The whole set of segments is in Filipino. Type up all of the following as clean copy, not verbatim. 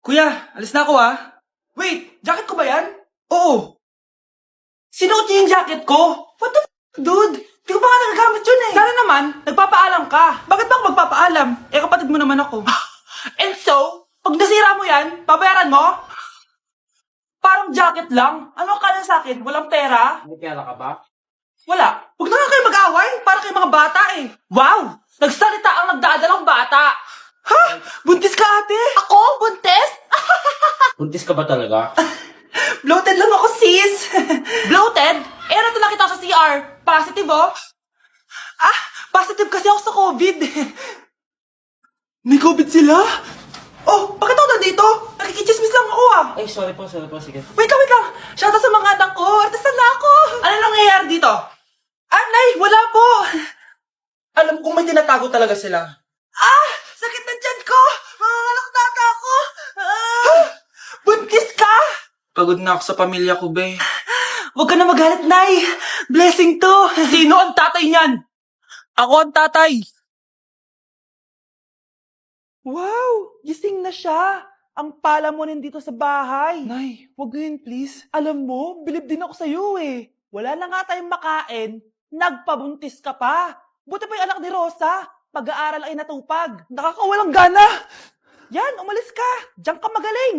Kuya, alis na ako ah. Wait, jacket ko ba yan? Oo. Sinuot niya yung jacket ko? What the dude? Di ko pa nga nagagamit yun eh. Sana naman, nagpapaalam ka. Bakit ba ako magpapaalam? Eh, kapatid mo naman ako. And so, pag nasira mo yan, babayaran mo? Parang jacket lang. Ano ka na sa akin? Walang pera? May pera ka ba? Wala. Huwag na nga kayo mag-away. Para kayo mga bata eh. Wow! Nagsalita ang nagdadalang bata. Ha? Buntis ka ate? Ako? Buntis? Buntis ka ba talaga? Bloated lang ako, sis. Bloated? Eh, ano nakita ko sa CR? Positive, oh. Ah, positive kasi ako sa COVID. May COVID sila? Oh, bakit ako nandito? Nakikichismis lang ako, ah. Ay, sorry po, sige. Wait lang. Shoutout sa mga anak ko. Artista na ako. Ano nangyayari dito? Nay, wala po. Alam kong may tinatago talaga sila. Ah, sakit na tiyan ko. Manganganak na ata ako. Buntis ka? Pagod na ako sa pamilya ko, be. Huwag ka na magalit, Nay. Blessing to. Sino ang tatay niyan? Ako ang tatay. Wow, gising na siya. Ang pala mo nandito sa bahay. Nay, wag ganyan please. Alam mo, bilib din ako sa'yo eh. Wala na nga tayong makain, nagpabuntis ka pa. Buti pa yung anak ni Rosa, pag-aaral ay natupag. Nakakawalang gana. Yan, umalis ka. Diyan ka magaling.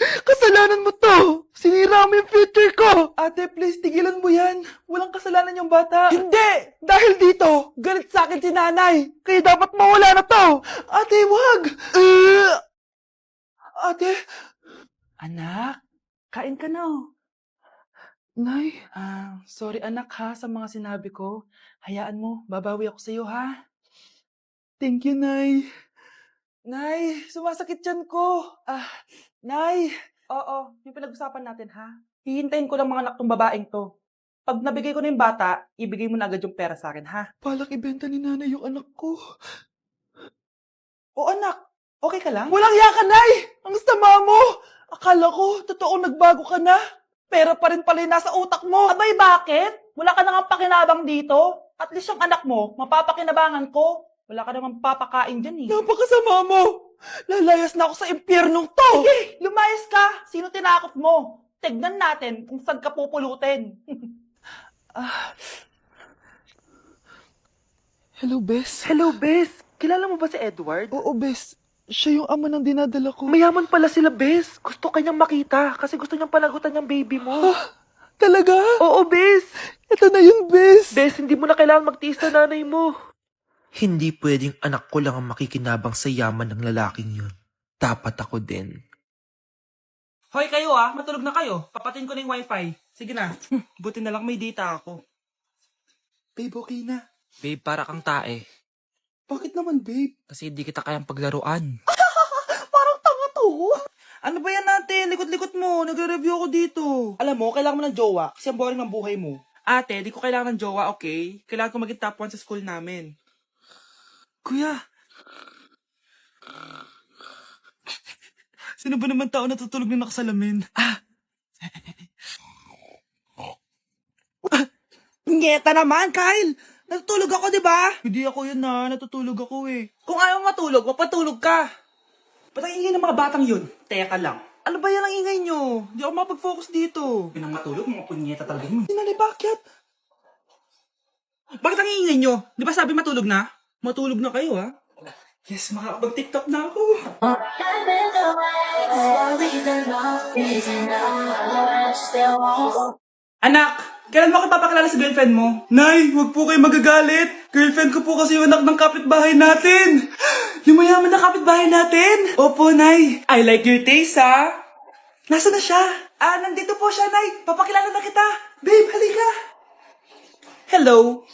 Kasalanan mo to. Sinira mo yung future ko. Ate, please, tigilan mo yan. Walang kasalanan yung bata. Hindi! Dahil dito, galit sa akin si nanay. Kaya dapat mawala na to. Ate, wag! Ate! Anak, kain ka na oh. Nay, sorry anak ha sa mga sinabi ko. Hayaan mo, babawi ako sa'yo ha. Thank you, Nay. Nay, sumasakit yan ko. Nay. Oo, yung pinag-usapan natin ha. Hihintayin ko lang mga anak tong babaeng to. Pag nabigay ko na yung bata, ibigay mo na agad yung pera sa akin ha. Balak ibenta ni nanay yung anak ko. O anak, okay ka lang? Walang iya ka, Nay! Ang sama mo! Akala ko, totoo nagbago ka na. Pera pa rin pala yung nasa utak mo. Abay, bakit? Wala ka nang pakinabang dito. At least yung anak mo, mapapakinabangan ko. Wala ka namang papakain dyan eh. Napakasama mo! Lalayas na ako sa impyernong to! Sige, lumayas ka! Sino tinakot mo? Tignan natin kung saan ka pupulutin. Hello, Bes. Hello, Bes. Kilala mo ba si Edward? Oo, Bes. Siya yung ama ng dinadala ko. Mayaman pala sila, Bes. Gusto kanyang makita kasi gusto niyang panagutan yung baby mo. Talaga? Oo, Bes. Ito na yun, Bes. Bes, hindi mo na kailangan magtiis na nanay mo. Hindi pwedeng anak ko lang ang makikinabang sa yaman ng lalaking yun. Dapat ako din. Hoy kayo matulog na kayo. Papatin ko na yung wifi. Sige na. Buti na lang may data ako. Babe, okay na. Babe, para kang tae. Bakit naman, babe? Kasi hindi kita kayang paglaruan. Parang tanga to. Ano ba yan natin? Likot-likot mo. Nagre-review ako dito. Alam mo, kailangan mo ng jowa kasi ang boring ng buhay mo. Ate, di ko kailangan ng jowa, okay? Kailangan ko maging top 1 sa school namin. Kuya. Sino ba naman tao natutulog na nakasalamin? Ngeta naman, Kyle! Natutulog ako, di ba? Hindi ako yun natutulog ako eh. Kung ayaw matulog, mapatulog ka. Ba't ang ingay ng mga batang yun? Teka lang. Ano ba yan ang ingay nyo? Hindi ako mapag-focus dito. Pinang matulog, mga punyeta talaga yun. Sinali, bakit? Bakit ang ingay nyo? Di ba sabi matulog na? Matulog na kayo, ha? Yes, makakapag-tiktok na ako. Anak, kailan mo ako papakilala sa girlfriend mo? Nay, wag po kayo magagalit. Girlfriend ko po kasi yung anak ng kapitbahay natin. Yung mayaman na kapitbahay natin. Opo, Nay. I like your taste, ha? Nasaan na siya? Nandito po siya, Nay. Papakilala na kita. Babe, halika. Hello.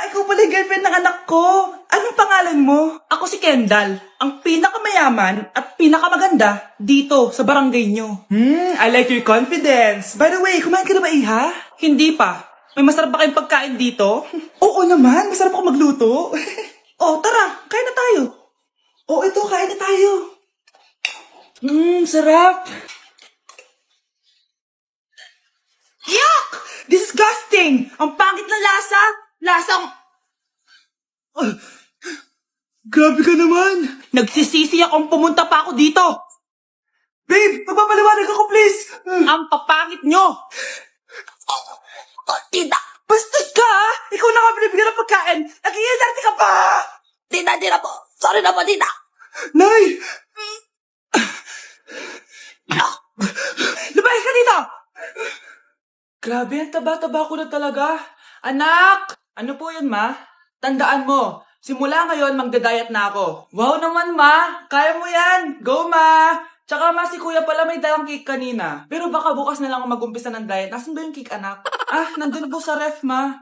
Ikaw pala yung girlfriend ng anak ko. Anong pangalan mo? Ako si Kendall, ang pinakamayaman at pinakamaganda dito sa barangay nyo. I like your confidence. By the way, kumain ka na ba, Iha? Hindi pa. May masarap ba kayong pagkain dito? Oo naman, masarap ako magluto. Tara, kain na tayo. Ito, kain na tayo. Sarap. Yuck! Disgusting! Ang pangit na lasa! Lasang... Grabe ka naman! Nagsisisi akong pumunta pa ako dito! Babe, magpapaliwanag ako please! Ang papangit nyo! Tita! Bastos ka ha! Ikaw na nga binibigyan ng pagkain! Nag-iisarte ka pa! Tita po! Sorry na po, tita! Nay! Lumayas ka dito! Grabe, ang taba-taba ko na talaga. Anak! Ano po yun, ma? Tandaan mo, simula ngayon magdadayat na ako. Wow naman, ma! Kaya mo yan! Go, ma! Tsaka ma, si kuya pala may dalang cake kanina. Pero baka bukas na lang ako mag-umpisa ng diet. Nasaan ba yung cake, anak? Nandun po sa ref, ma.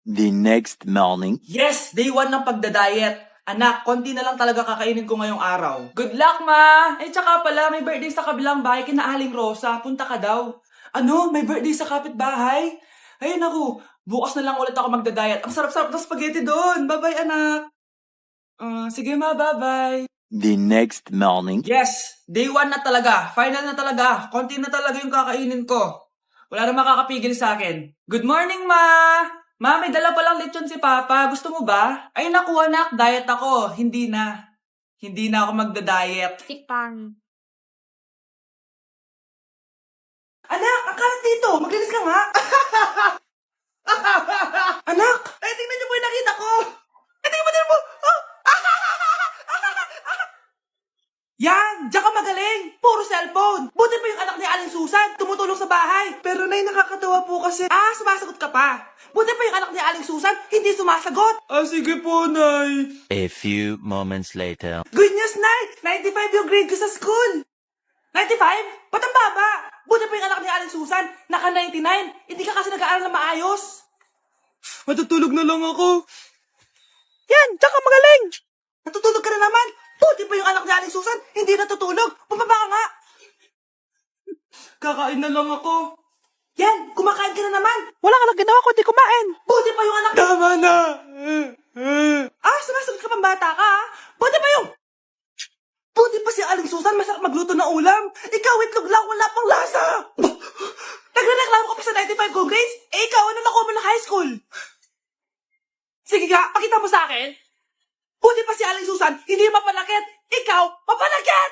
The next morning. Yes! Day 1 ng pagdadiet. Anak, konti na lang talaga kakainin ko ngayong araw. Good luck, ma! Tsaka pala, may birthday sa kabilang bahay kina Aling Rosa. Punta ka daw. Ano? May birthday sa kapitbahay? Ay, naku. Bukas na lang ulit ako magdadiet. Ang sarap-sarap ng spaghetti doon. Bye-bye, anak. Sige, ma. Bye-bye. The next morning. Yes! Day 1 na talaga. Final na talaga. Konti na talaga yung kakainin ko. Wala na makakapigil sa akin. Good morning, ma! Ma, may dala palang lechon si Papa. Gusto mo ba? Ay, naku, anak. Diet ako. Hindi na. Hindi na ako magda-diet. Tikpan. Anak, ang kalat dito. Maglinis ka nga. Anak, ay, tingnan niyo po yung nakita ko. Ay, tingnan mo. Oh. Yan, diyan ka magaling. Puro cellphone. Buti pa yung anak ni Aling Susan, tumutulong sa bahay. Pero nay, nakakatawa po kasi. Sumasagot ka pa. Buti pa yung anak ni Aling Susan, hindi sumasagot. Sige po, nay. A few moments later. Good news, nay. 95 yung grade ko sa school. 95? Ba't ang baba? Buti pa yung anak ni Aling Susan, naka 99. Hindi ka kasi nag-aaral na maayos. Matutulog na lang ako. Yan, diyan ka magaling. Natutulog ka na naman. Buti pa yung anak ni Aling Susan, hindi natutulog. Bumaba ka nga. Kakain na lang ako. Yan, kumakain ka na naman. Wala ka lang ginawa kundi kumain. Buti pa yung anak... Tama na. Sumasagot ka pang bata ka ha? Buti pa yung... Buti pa si Aling Susan, masarap magluto ng ulam. Ikaw, itlog lang, wala pang lasa. Nagre-reklamo ka pa sa 95 kong grades? Ikaw, ano nakuha mo ng high school? Sige nga, pakita mo sa akin. Buti pa si Aling Susan, hindi mapanakit. Ikaw, mapanakit!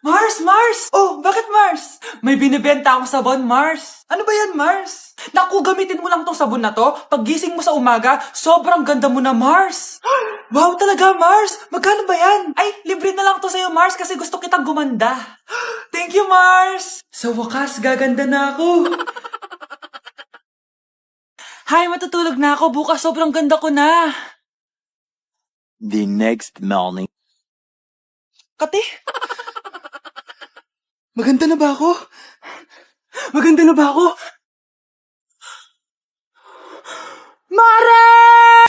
Mars! Oh, bakit Mars? May binibenta akong sabon, Mars. Ano ba yan, Mars? Naku, gamitin mo lang tong sabon na to. Pag gising mo sa umaga, sobrang ganda mo na, Mars. Wow, talaga, Mars. Magkano ba yan? Ay, libre na lang to sa'yo, Mars, kasi gusto kitang gumanda. Thank you, Mars. Sa wakas, gaganda na ako. Hay, matutulog na ako. Bukas, sobrang ganda ko na. The next morning. Kati? Maganda na ba ako? Maganda na ba ako? Mare!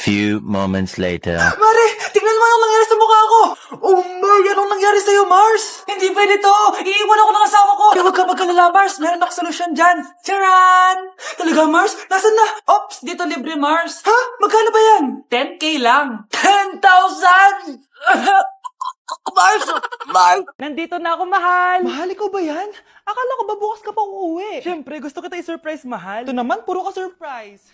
Few moments later. Mare, tingnan mo anong nangyari sa mukha ko! Oh, Mar, anong nangyari sa'yo, Mars? Hindi pwede to! Iiwan ako ng asawa ko! Huwag ka magkalala, Mars! Meron ako solusyon dyan! Charan! Talaga, Mars? Nasaan na? Ops, dito libre, Mars! Ha? Magkano ba yan? 10K lang! 10,000! Mars! Nandito na ako, mahal! Mahal, ikaw ba yan? Akala ko ba bukas ka pa uuwi? Siyempre, gusto kita i-surprise, mahal. Ito naman, puro ka surprise.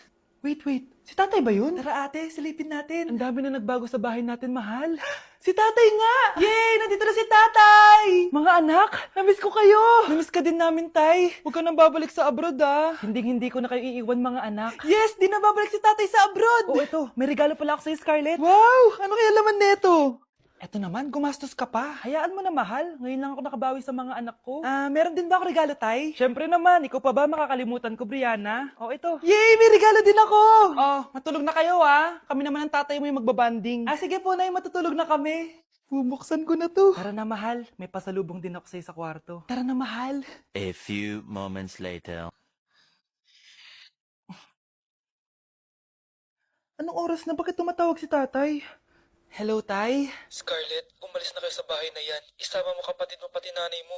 Wait. Si tatay ba yun? Tara ate, silipin natin. Ang dami na nagbago sa bahay natin, mahal. Si tatay nga! Yay! Nandito na si tatay! Mga anak, namiss ko kayo! Namiss ka din namin, tay. Huwag ka nang babalik sa abroad, ah. Hindi ko na kayo iiwan, mga anak. Yes! Di na babalik si tatay sa abroad! Oh, ito. May regalo pala ako sa'yo, Scarlett. Wow! Ano kaya laman neto? Eto naman, gumastos ka pa. Hayaan mo na, mahal. Ngayon lang ako nakabawi sa mga anak ko. Meron din ba ako regalo, tay? Siyempre naman, ikaw pa ba makakalimutan ko, Brianna? Oh, ito. Yay! May regalo din ako! Oh, matulog na kayo, ah. Kami naman ang tatay mo yung magbabanding. Sige po, nay, matutulog na kami. Bubuksan ko na to. Tara na, mahal. May pasalubong din ako sa'yo sa kwarto. Tara na, mahal. A few moments later. Anong oras na? Bakit tumatawag si tatay? Hello, tay? Scarlett, umalis na kayo sa bahay na yan. Isama mo kapatid mo pati nanay mo.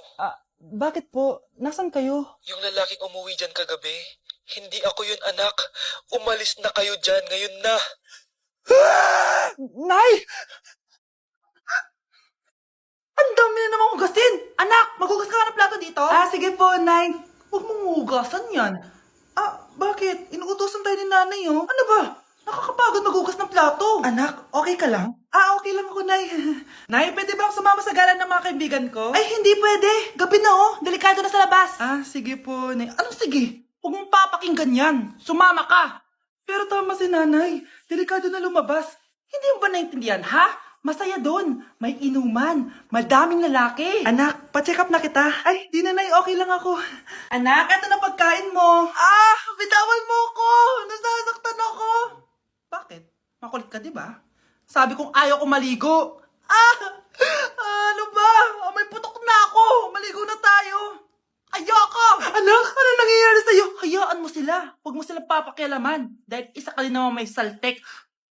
Bakit po? Nasaan kayo? Yung lalaking umuwi dyan kagabi, hindi ako yun, anak. Umalis na kayo dyan ngayon na. Nay! Ang dami na namang hugasin! Anak, maghugas ka nga ng plato dito? Sige po, Nay. Huwag mong hugasan yan. Bakit? Inuutosan tayo ni nanay, oh. Ano ba? Nakakapagod maghugas ng plato. Anak, okay ka lang? Ah, okay lang ako, Nay. Nay, pwede ba akong sumama sa gala ng mga kaibigan ko? Ay, hindi pwede. Gabi na oh. Delikado na sa labas. Ah, sige po, Nay. Anong sige? Huwag mong papakinggan yan. Sumama ka. Pero tama si Nanay. Delikado na lumabas. Hindi mo ba naintindihan, ha? Masaya doon. May inuman. Madaming lalaki. Anak, pa-check up na kita. Ay, di na, Nay. Okay lang ako. Anak, eto na pagkain mo. Ah, bitawan mo ko. Nasasaktan ako. Bakit? Makulit ka, di ba? Sabi kong ayaw ko maligo. Ah! Ano ba? May putok na ako. Maligo na tayo. Ayoko! Anak, ano nangyayari sa'yo? Hayaan mo sila. Huwag mo silang papakialaman. Dahil isa ka din naman may saltek.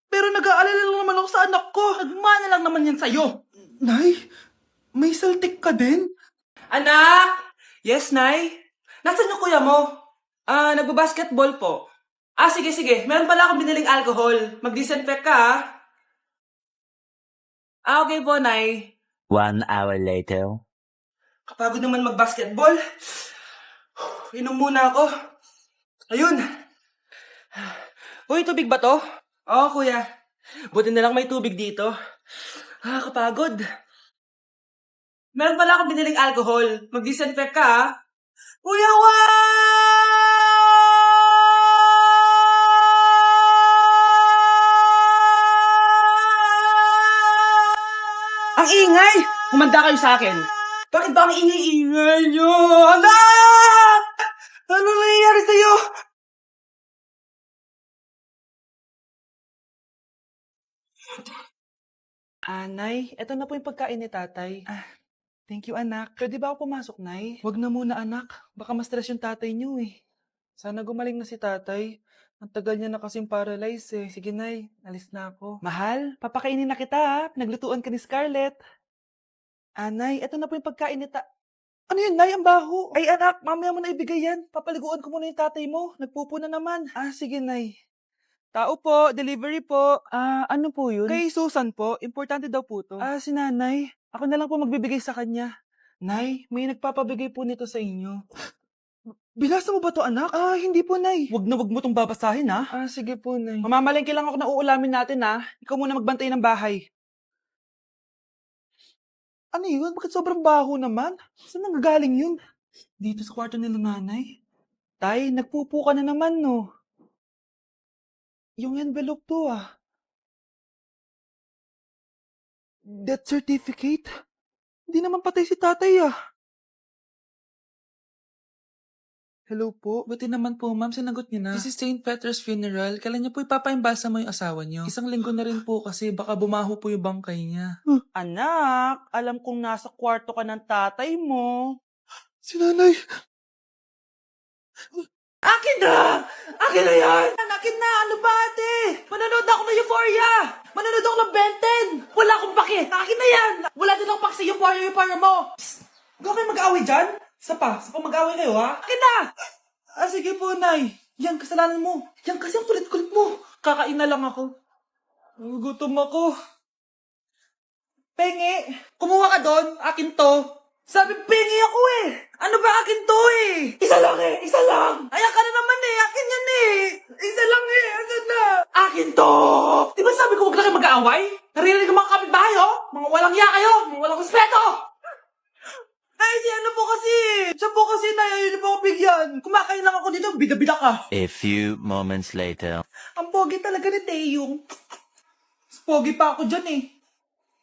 Pero nag-aalala lang naman ako sa anak ko. Nagmana lang naman yan sa'yo. Nay, may saltik ka din? Anak! Yes, Nay? Nasaan yung kuya mo? Nagbabasketball po. Sige. Meron pala akong biniling alcohol. Mag-disinfect ka, ha? Okay po, Nay. 1 hour later. Kapagod naman mag-basketball. Inom muna ako. Ayun. Uy, tubig ba to? Oo, kuya. Buti na lang may tubig dito. Kapagod. Meron pala akong biniling alcohol. Mag-disinfect ka, ha? Kuya, Ang ingay! Humanda kayo sa akin. Bakit ba ang ingay-ingay nyo? Anak! Ano nangyayari sa'yo? Nay, eto na po yung pagkain ni tatay. Thank you, anak. Pwede ba ako pumasok, Nay? Wag na muna, anak. Baka ma-stress yung tatay niyo eh. Sana gumaling na si tatay. Ang tagal niya na kasing paralyzed eh. Sige, Nay. Alis na ako. Mahal, papakainin na kita ha. Pinaglutuan ka ni Scarlett. Nay, eto na po yung pagkain ni Ano yun, Nay? Ang baho. Ay, anak, mamaya mo na ibigay yan. Papaliguan ko muna yung tatay mo. Nagpupo na naman. Sige, Nay. Tao po, delivery po. Ano po yun? Kay Susan po, importante daw po to. Si Nanay. Ako na lang po magbibigay sa kanya. Nay, may nagpapabigay po nito sa inyo. Binasa mo ba to, anak? Hindi po, Nay. Wag mo tong babasahin, ha? Sige po, Nay. Mamamalengke lang ako na uulamin natin, ha? Ikaw muna magbantay ng bahay. Ano yun? Bakit sobrang baho naman? Saan nanggagaling yun? Dito sa kwarto nila nanay. Tay, nagpupo ka na naman, no? Yung envelope to, Death certificate? Hindi naman patay si tatay, Hello po. Buti naman po, ma'am. Sinagot niyo na. This is St. Peter's Funeral. Kailan niyo po ipapaimbasa mo yung asawa niyo? Isang linggo na rin po kasi baka bumaho po yung bangkay niya. Anak, alam kong nasa kwarto ka ng tatay mo. Si nanay. Akin na! Akin na yan! Akin na! Ano ba, ate? Manonood ako ng Euphoria! Manonood ako ng Ben 10! Wala akong pake! Akin na yan! Wala din akong pake sa Euphoria mo! Psst! Huwag kayo mag-away dyan? Isa pa mag-away kayo, ha? Akin na! Sige po, Nay. Yan, kasalanan mo. Yan kasi ang kulit-kulit mo. Kakain na lang ako. Gutom ako. Pengi, kumuha ka doon. Akin to. Sabi, pengi ako eh. Ano ba akin to eh? Isa lang eh. Isa lang. Ayan ka na naman eh. Akin yan eh. Isa lang eh. Asan na? Akin to. Di ba sabi ko huwag lang kayo mag-aaway? Naririnig ang mga kapitbahay, oh. Mga walang iya kayo. Mga walang respeto. Ay, si ano po kasi? Siya po kasi na yun po ako bigyan. Kumakain lang ako dito. Bida-bida ka. A few moments later. Ang pogi talaga ni Taeyong. Mas pogi pa ako dyan eh.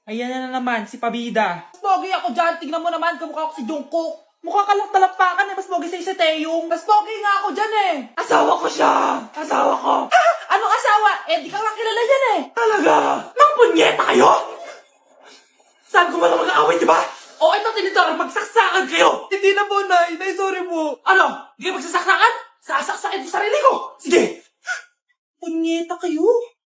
Ayan na naman, si Pabida. Mas pogi ako dyan. Tingnan mo naman, kamukha ako si Jungkook. Mukha ka lang talampakan eh. Mas pogi sa'yo si Taeyong. Mas pogi nga ako dyan eh. Asawa ko siya. Asawa ko. Anong asawa? Di ka lang kilala yan eh. Talaga? Mga punyeta kayo? Saan ko ba na mag-aaway, di ba? Ito tinitara, magsaksakan kayo! Hindi na po, Nay. Nay, sorry po. Ano? Hindi kayo magsasaksakan? Sasaksakin ko sarili ko! Sige! Punyeta kayo?